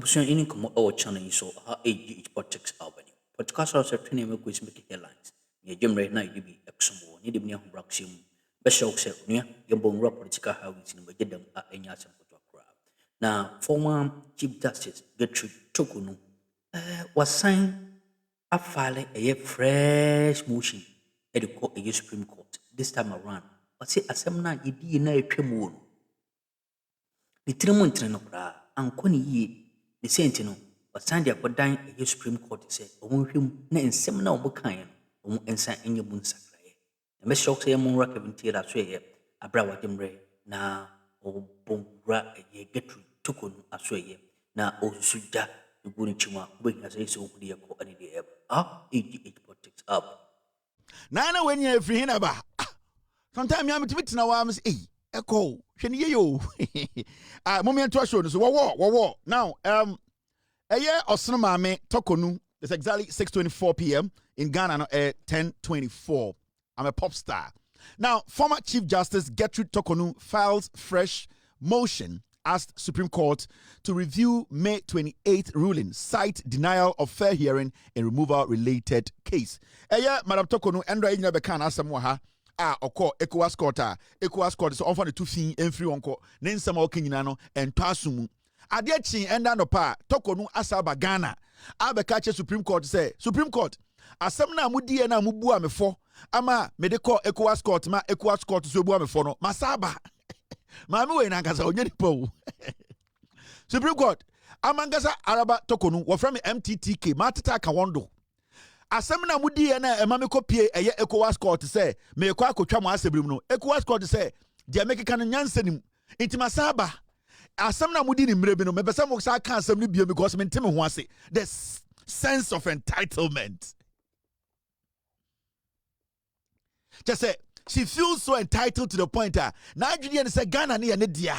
Abusua ini komo ɛwɔ channel yi so ha ɛyi politics albany. Podcast also twene me quiz make headlines. Ye jemre na yi bi exomo ni de me ho braksem. Be show se onua ye bon rap political habits ni magedam a enya asem koto akra. Na former Chief Justice Gertrude Torkonoo was signed a file a fresh motion at the Supreme Court this time around. But say asem na ye di na etwam wo no. Ni tirimu ntene no kra ankoni yi the same no wasan de akodan a Supreme Court say omunhwem na ensem na omukan no omu ensan enye mu nsakraye na me shock say mon rock event here so ye abra wademre na obonra ye Gertrude Torkonoo aso ye na osuja eguni chima obenya say so okudi ye ko ani de age politics up na when you free hina ba sometimes you am to na wa am say echo hwene ye yo moment to show so wo now a year osno mame Torkonoo it's exactly 6:24 p.m. in Ghana no 10:24. I'm a pop star. Now former Chief Justice Gertrude Torkonoo files fresh motion asked Supreme Court to review May 28th ruling, cite denial of fair hearing in removal related case. Madam Torkonoo endra inyina beka na asem ha oko ECOWAS court so on for the two fin enfri onko ne nsem o kanyina no ento asumu ade chi enda no pa Torkonoo asaba Ghana abeka che Supreme Court say Supreme Court asem na mudie na mubu amefo ama me de call ECOWAS court ma ECOWAS court so bu amefo no masaba ma me we na nkasa onye nipo Supreme Court amangasa araba Torkonoo wo from MTTK matata ka wondo asem na mudie na ema me kopie eye ECOWAS court say me kwa akotwa mo asebrim no ECOWAS court say dia mekeka no nyansanim intima saba asem na mudi ni mre bi no me pese mo sa kan asem ni bia because me ntime ho ase the sense of entitlement just say she feels so entitled to the point na adwene ne say Ghana ne ye ne dia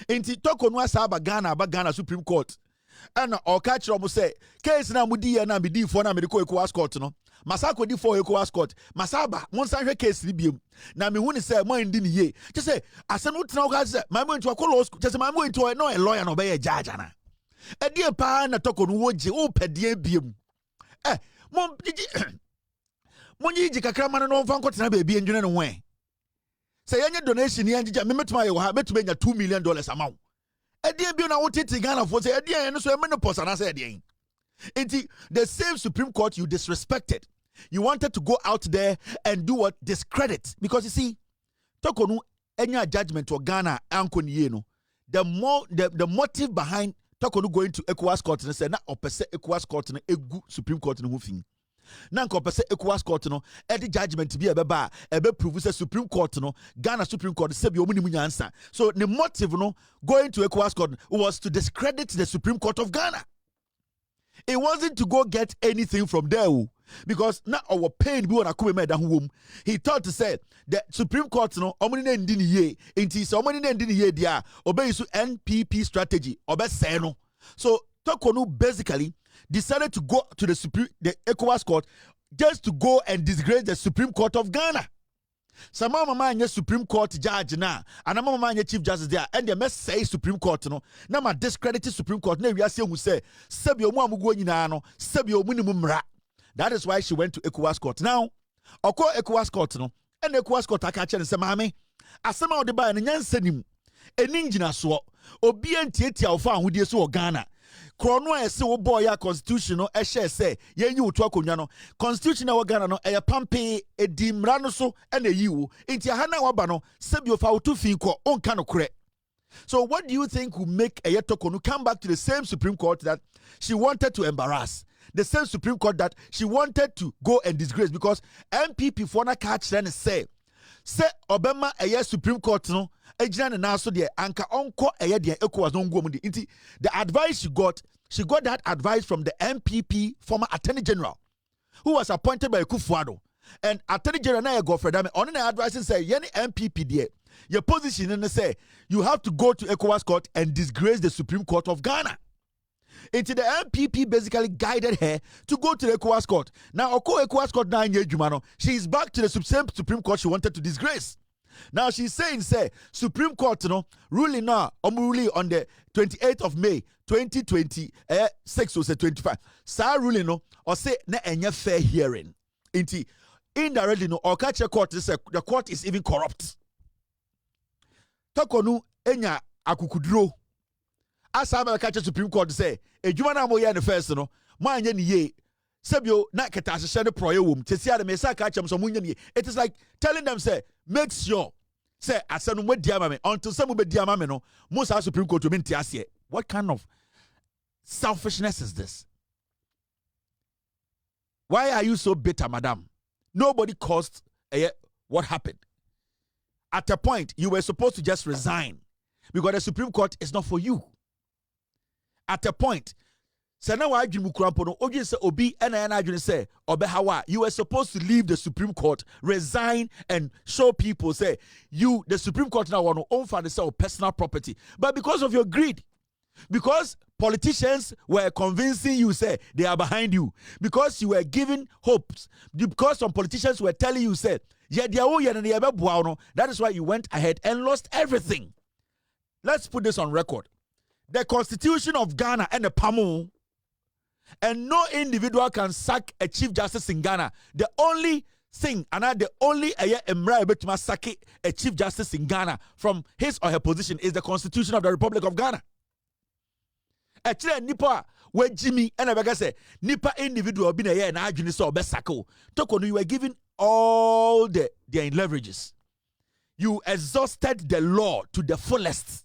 inti Torkonoo asaba Ghana Supreme Court and or catch robo say case na mudi ye na medi for na me ko ECOWAS court no masako di for ECOWAS court masaba mon san hwe case ni biem na me hu ni say mo ndi ni ye just say asem utna o say my mo into akolo just say my mo into no a lawyer no be a judge na e die pa na Torkonoo wo je o pedie biem mon monyi kakra man no mfa nkotena ba bie ndwene no ho say yenye donation ye ngija me metuma ye wo ha betuma nya $2 million amount edie bi na wotete Ghana for say edie no so e mene posa na say edie enti the same Supreme Court you disrespected. You wanted to go out there and do what? Discredit. Because you see, Torkonoo enya judgment to Ghana ankoni ye no. The motive behind Torkonoo going to ECOWAS court and say na opese ECOWAS court no egu Supreme Court no ho fin. Na nko opese ECOWAS court no edi judgment bi ebeba ebe prove say Supreme Court no Ghana Supreme Court say bi omuni munyansa. So the motive no going to ECOWAS court was to discredit the Supreme Court of Ghana. It wasn't to go get anything from there because now our pain be on a he thought to say the Supreme Court no omuni na ndi ni ye enti so omuni na ndi ni ye dia obey su NPP strategy obe say no. So Torkonoo basically decided to go to the ECOWAS court just to go and disgrace the Supreme Court of Ghana. Sama mama anya Supreme Court judge na ana mama anya Chief Justice there and the mess say Supreme Court no na ma discredit Supreme Court na wiase hu say sebi omu amugo nyina no sebi omu ni mumra. That is why she went to ECOWAS court. Now oko ECOWAS court no and ECOWAS court aka che ne se maame asema ode ba ne nyansanim eni ngina so obi antietia ofa ahodie so Ghana krono ese wo boy ya constitution no ehye se yenyi wotu akonwa no constitution na wo Ghana no eye pampe edimra no so na yiwo enti aha na waba no sebi ofa wotu fin ko onka no kure. So what do you think will make a Torkonoo come back to the same Supreme Court that she wanted to embarrass? The same Supreme Court that she wanted to go and disgrace because MPP for na catch then say Obama a Supreme Court no ejina na so de anka onko eye de ECOWAS no ngom de nti the advice she got that advice from the MPP former Attorney General who was appointed by Kufuado and Attorney General na go for them on the advice say any MPP there your position and say you have to go to ECOWAS court and disgrace the Supreme Court of Ghana. Until the MPP basically guided her to go to the ECOWAS court. Now, ECOWAS court now in Jumano, she is back to the same Supreme Court she wanted to disgrace. Now she's saying, say, Supreme Court, ruling now, ruling on the 28th of May, 2026, or say 25. Sa ruling, or say, na enya fair hearing. Indirectly, or catch a court, the court is even corrupt. Torkonoo, enya akukudro. As I catch a Supreme Court say, a Jumana moya in the first, my ye. Sebio na ketase share proye wom tesia de mesa ka chem so munye nie. It is like telling them say make sure say asanu mo diama me until some be diama me no most Supreme Court me ntiase. What kind of selfishness is this? Why are you so bitter, madam? Nobody caused what happened. At a point you were supposed to just resign because the Supreme Court is not for you. At a point you were supposed to leave the Supreme Court, resign, and show people, say, the Supreme Court now want to own for the personal property. But because of your greed, because politicians were convincing you, say, they are behind you, because you were giving hopes, because some politicians were telling you, say, that is why you went ahead and lost everything. Let's put this on record. The Constitution of Ghana and the PAMO, and no individual can sack a Chief Justice in Ghana. The only thing, and the only emra sack a Chief Justice in Ghana from his or her position is the Constitution of the Republic of Ghana. Actually, nipa where Jimmy and I say nipa individual been a year and I so besako. Torkonoo, you were given all their leverages. You exhausted the law to the fullest.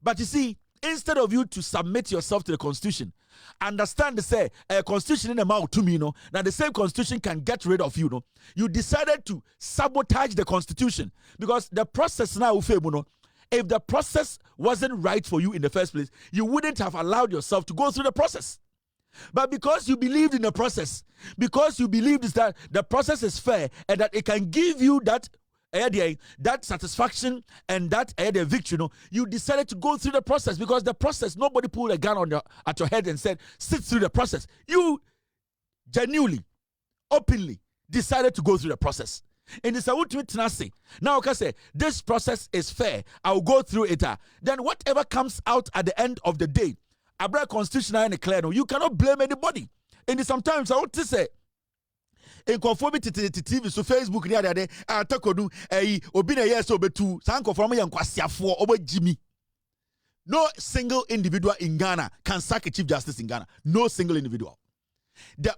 But you see, instead of you to submit yourself to the Constitution, understand to say a Constitution in the mouth to me, that the same Constitution can get rid of you, you decided to sabotage the Constitution because the process now, if the process wasn't right for you in the first place, you wouldn't have allowed yourself to go through the process. But because you believed in the process, because you believed that the process is fair and that it can give you that satisfaction and that victory, you decided to go through the process because the process, nobody pulled a gun at your head and said, sit through the process. You genuinely, openly decided to go through the process. And it's a ultimate tenacity. Now, I can say, this process is fair. I'll go through it. Then whatever comes out at the end of the day, Abra constitutional and clear, you cannot blame anybody. And sometimes I want to say, in conformity to TV, so Facebook, the other day, Torkonoo, Obina, yes, Obetu, Sanko from Yankwasiafo, Obe Jimmy. No single individual in Ghana can sack a Chief Justice in Ghana. No single individual. The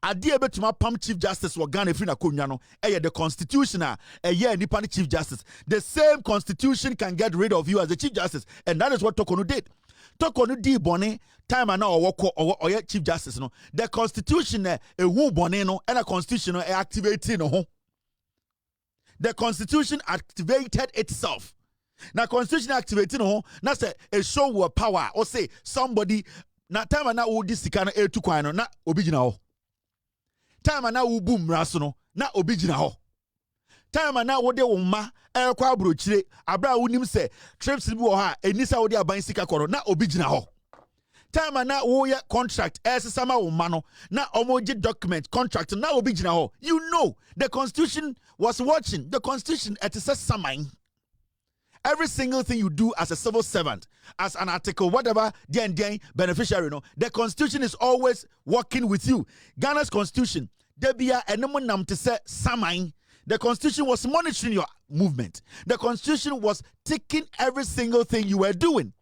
idea about my pam Chief Justice was Ghana free na kunyano. The Constitution, nipa Chief Justice. The same Constitution can get rid of you as a Chief Justice, and that is what Torkonoo did. Torkonoo di bone time and now or Chief Justice the Constitution a who bone no and a Constitution activating the Constitution activated itself. Now Constitution activating na say a show with power or say somebody na time and now who this kind of to kwano na obijina time and now who boom raso na obijina time and now what they woma kwa brochire abra wonim se trips bi wo ha enisa wo de aban sika koro na obijina ho time and now wo ye contract esama wo ma no na omoje document contract na obijina ho. You know the Constitution was watching. The Constitution at a saman. Every single thing you do as a civil servant, as an article, whatever, beneficiary, the Constitution is always working with you. Ghana's Constitution, debia enemo nam te se saman. The Constitution was monitoring your movement. The Constitution was taking every single thing you were doing.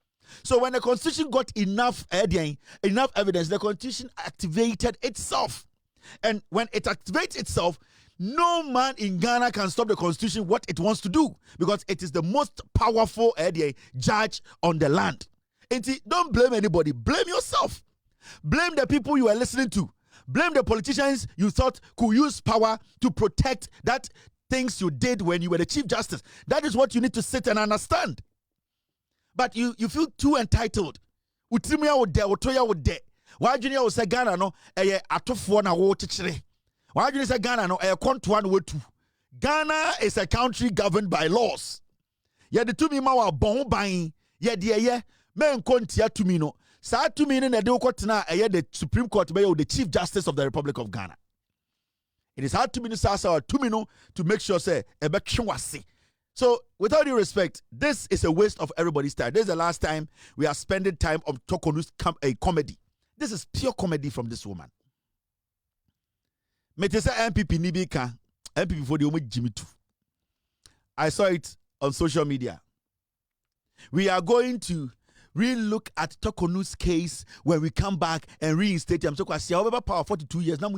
So when the Constitution got enough evidence, the Constitution activated itself. And when it activates itself, no man in Ghana can stop the Constitution what it wants to do because it is the most powerful judge on the land. And don't blame anybody. Blame yourself. Blame the people you are listening to. Blame the politicians you thought could use power to protect that things you did when you were the Chief Justice. That is what you need to sit and understand. But you feel too entitled. Utimia would there, Otoya would there. Why do you say Ghana no atofo na wo chichire? Why do you say Ghana no kontwa no wetu? Ghana is a country governed by laws. Ye de tumi ma wa bon ban, ye de men kontia tumi no. Sa tumi ne de ukotena the Supreme Court be the Chief Justice of the Republic of Ghana. It is hard to minutes or 2 minutes to make sure say ebe. So, without due respect, this is a waste of everybody's time. This is the last time we are spending time on Torkonoo's comedy. This is pure comedy from this woman. Metesa MPP Nibika, MPP for the Omo Jimmy too. I saw it on social media. We are going to re-look at Torkonoo's case when we come back and reinstate him. So, however, power 42 years now.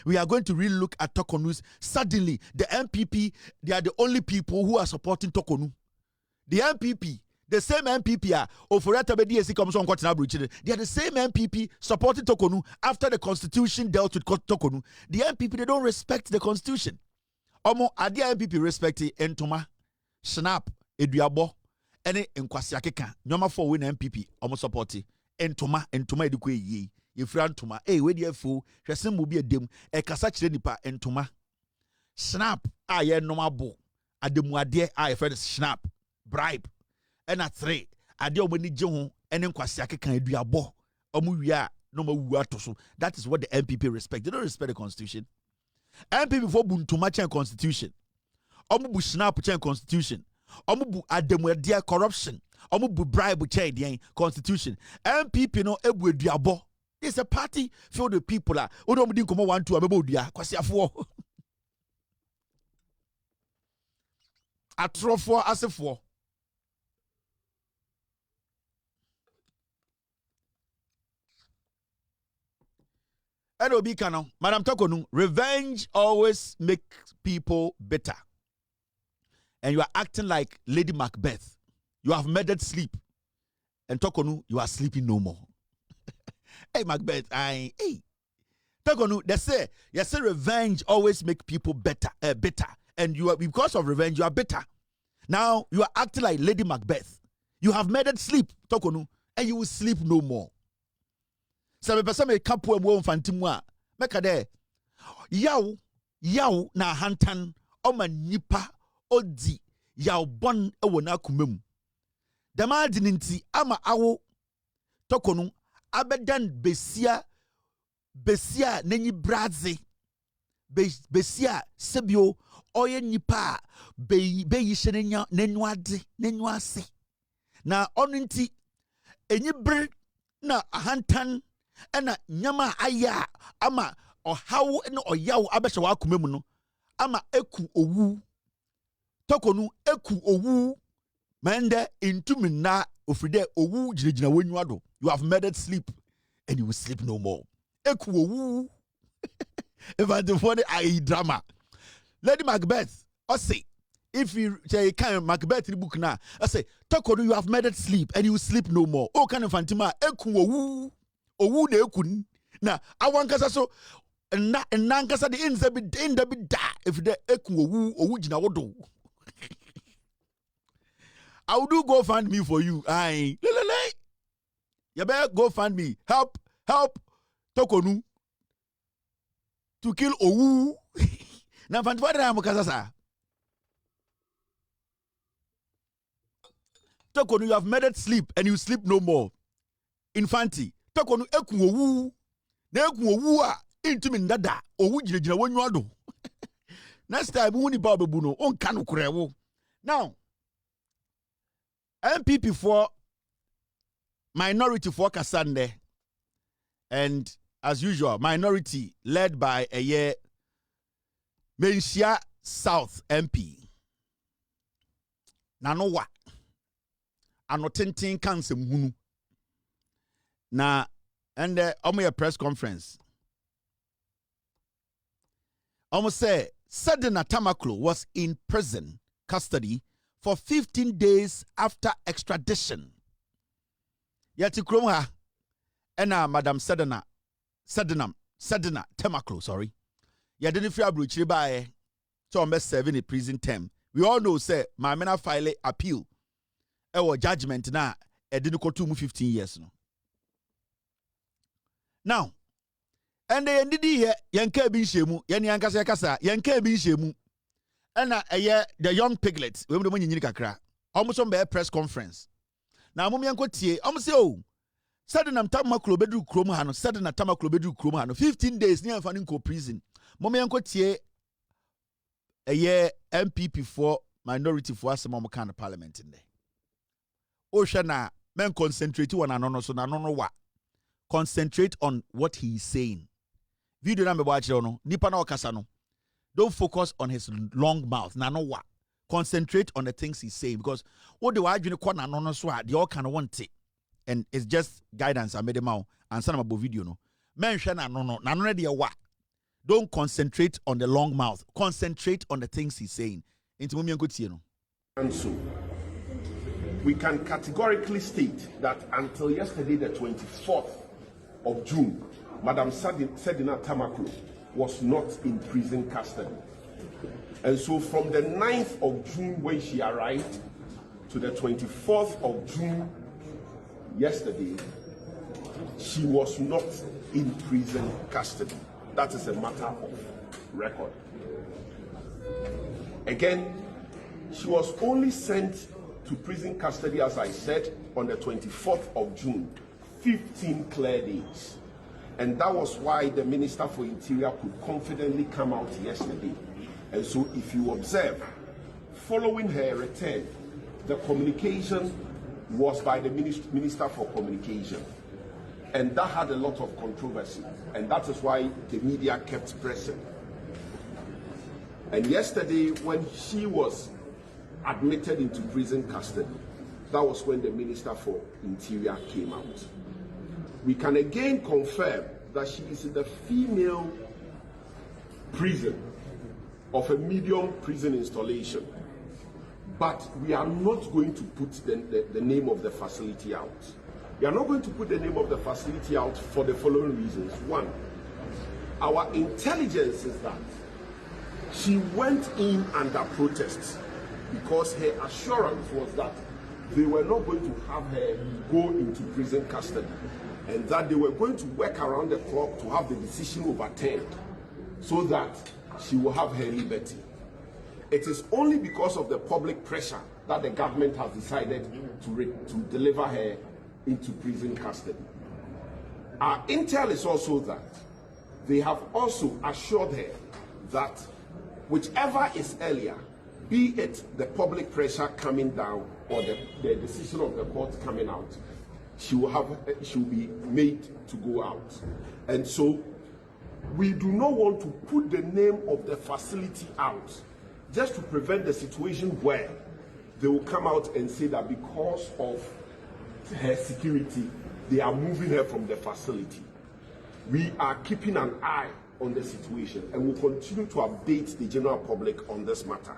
We are going to re-look at Torkonoo's. Suddenly, the MPP, they are the only people who are supporting Torkonoo. The MPP, the same MPP, they are the same MPP supporting Torkonoo after the constitution dealt with Torkonoo. The MPP, they don't respect the constitution. Omo, adi MPP respect entoma, snap, eduabo, ene enkwasi akeka. Nyoma for win MPP, omo supporti. Entoma edukwe ye. Yefra ntoma we dey fo hwese mo bi adem kasa kire nipa ntoma snap ye normal ademu ade friend snap bribe na 3 ade o mani je ho ene nkwase akeka aduabo omo wi no ma wu atoso. That is what the MPP respect. They don't respect the constitution. MPP for buntoma chen constitution, omo bu snap chen constitution, omo bu ademu ade corruption, omo bu bribe chen den constitution. MPP no ebu aduabo. It's a party filled with people. Who don't come want to abedia. Kwasiafo. Atrofo asefo. Edobi Kano, Madam Torkonoo, revenge always makes people better. And you are acting like Lady Macbeth. You have murdered sleep. And Torkonoo, you are sleeping no more. Hey Macbeth, hey. Torkonoo, they say revenge always make people better. And you are, because of revenge, you are better. Now you are acting like Lady Macbeth. You have murdered sleep, Torkonoo, and you will sleep no more. Some person may kapu emo fantimwa. Meka de yaw na hantan oma nipa odi yaw bon ewo na kumem. Dama dininti ama awo Torkonoo abedan besia nenyi brazi besia sebio oye nipa be yishe nenyu ase na onu nti enyi bre na ahantan ena nyama aya ama ohawo na oyawo abehye wa akomemu no ama eku owu Torkonoo eku owu mende intumi na ofride owu jinejina wenyu ado. You have murdered sleep and you will sleep no more. Eku owu. If I do funny I drama. Lady Macbeth, I say, if you say kind Macbeth book now, I say, Torkonoo, you have murdered sleep and you will sleep no more. Oh, kind of fantima, eku owu. Owu de ekun. Na awankasa so na nankasa de inzabi da if the eku owu jina wodo. I will do GoFundMe for you. Aye. You better go find me. Help Torkonoo to kill owu. Na fantifada na mukasasa. Torkonoo, you have murdered sleep and you sleep no more. Infanti. Torkonoo eku owu. Na eku owu a intumi ndada. Owu jina wenyu ado. Next time wuni ba obebu no on kanu kurewo. Now MPP for minority for Kasande, and as usual, minority led by a year Menshia South MP. Nanowa anotintin kanse mhunu. Na and a press conference. Almost say Sedina Tamaklo was in prison custody for 15 days after extradition. Yeti kromha ena Madam Sedina Tamaklo, sorry. Yadini fi abruchiri bae so almost serving a prison term. We all know say my mena file appeal. Ewo judgment na edini kotu 15 years no. Now, and they ended here yanka bin shemu, yani yankasa yakasa, yanka bin shemu. Ena the young piglets, we do money kakra. Almost on press conference. Now mum yanko tie, almost say oh. Sudden Tamaklo bedru Chromano, sudden Tamaklo bedru Chromano, 15 days near Faninko prison. Momianko tie a year MPP for minority for some kind of parliament in there. Oshana, men concentrate on anono so nanono wa. Concentrate on what he is saying. Video number watch no, nipa na okasano. Don't focus on his long mouth. Nano wa. Concentrate on the things he's saying because what the wajuni kwa nanono so they all kind of want it. And it's just guidance I made them out and some about video no. Mention nanono de wa. Don't concentrate on the long mouth. Concentrate on the things he's saying. Into mummy no. And so we can categorically state that until yesterday, the 24th of June, Madam Sedina Tamaklo was not in prison custody. And so from the 9th of June when she arrived to the 24th of June yesterday, she was not in prison custody. That is a matter of record. Again, she was only sent to prison custody, as I said, on the 24th of June, 15 clear days. And that was why the Minister for Interior could confidently come out yesterday. And so if you observe, following her return, the communication was by the Minister for Communication. And that had a lot of controversy. And that is why the media kept pressing. And yesterday, when she was admitted into prison custody, that was when the Minister for Interior came out. We can again confirm that she is in the female prison of a medium prison installation. But we are not going to put the name of the facility out. We are not going to put the name of the facility out for the following reasons. One, our intelligence is that she went in under protest because her assurance was that they were not going to have her go into prison custody and that they were going to work around the clock to have the decision overturned so that she will have her liberty. It is only because of the public pressure that the government has decided to deliver her into prison custody. Our intel is also that they have also assured her that whichever is earlier, be it the public pressure coming down or the decision of the court coming out, she will be made to go out. And so we do not want to put the name of the facility out just to prevent the situation where they will come out and say that because of her security, they are moving her from the facility. We are keeping an eye on the situation and will continue to update the general public on this matter.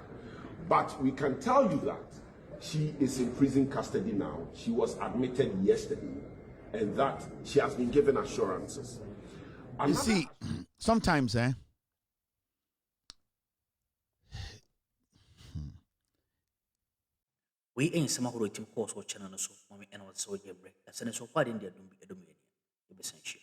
But we can tell you that she is in prison custody now. She was admitted yesterday and that she has been given assurances. You see, sometimes, we ain't some of the team course or channel so mommy and also your break. That's an so far in the Edom, essential.